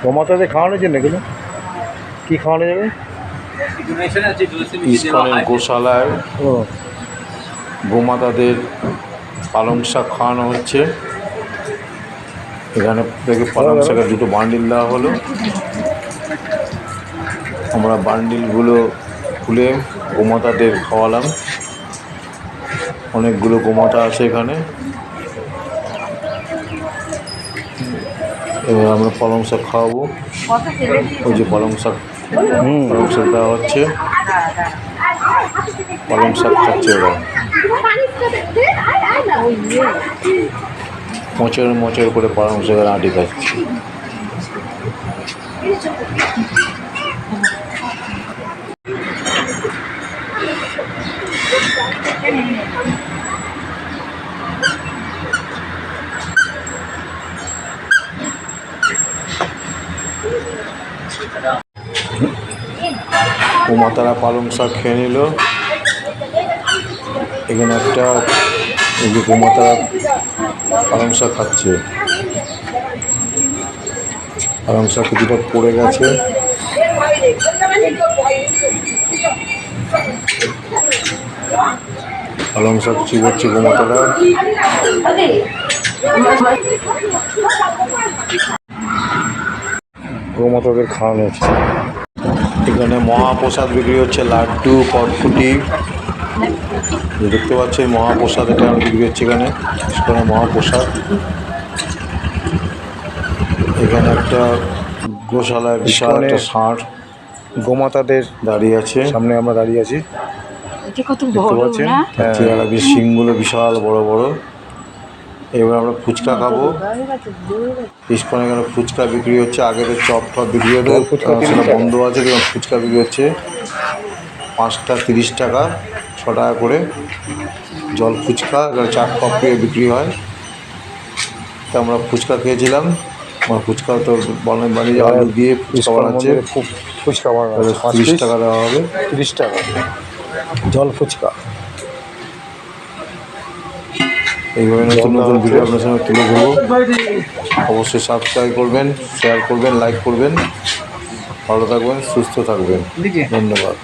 গোমাতাদের খাওয়ানোর জন্য এগুলো কী খাওয়ানো যাবে? ইস্কনের গোশালায় গোমাতাদের পালং শাক খাওয়ানো হচ্ছে। এখানে থেকে পালং শাকের দুটো বান্ডিল দেওয়া হলো। আমরা বান্ডিলগুলো খুলে গোমাতাদের খাওয়ালাম। অনেকগুলো গোমাতা আছে এখানে। এবার আমরা পালং শাক খাওয়াবো। ওই যে পালং শাক দেওয়া হচ্ছে, পালং শাক খাচ্ছে ওরা। মোচড় মোচড় করে পালং শাকের আঁটি খাচ্ছে। গোমাতারা পালং শাক খেয়ে নিল। এখানে একটা গোমাতারা পালং শাক খাচ্ছে। পালং শাক কিছুটা পড়ে গেছে। পালং শাক চিবোচ্ছে গোমাতারা। গোমাতাদের খাওয়ানো হচ্ছে। এখানে মহাপ্রসাদ বিক্রি হচ্ছে, লাড্ডু, কটকুটি। দেখতে পাচ্ছেন মহাপ্রসাদ এটা বিক্রি হচ্ছে এখানে। মহাপ্রসাদ এখানে একটা গোশালায় বিশাল একটা ষাঁড় গোমাতাদের দাঁড়িয়ে আছে। সামনে আমরা দাঁড়িয়ে আছি। দেখতে পাচ্ছেন চেহারা শিংগুলো বিশাল বড় বড়। এবার আমরা ফুচকা খাবো। ইস্কনে এখানে ফুচকা বিক্রি হচ্ছে। আগে তো চপ টপ বিক্রি হতো, সেটা বন্ধ আছে। ফুচকা বিক্রি হচ্ছে 5টা 30 টাকা, 6 টাকা করে জল ফুচকা। এখানে 4 কাপ বিক্রি হয়। তা আমরা ফুচকা খেয়েছিলাম। আমার ফুচকা তো বানিয়ে আলু দিয়ে ফুচকা বানাচ্ছে। ফুচকা 30 টাকা দেওয়া হবে। 30 টাকা জল ফুচকা। এইভাবে নতুন নতুন ভিডিও আপনার সঙ্গে তুলে ধরবো। অবশ্যই সাবস্ক্রাইব করবেন, শেয়ার করবেন, লাইক করবেন। ভালো থাকবেন, সুস্থ থাকবেন। ধন্যবাদ।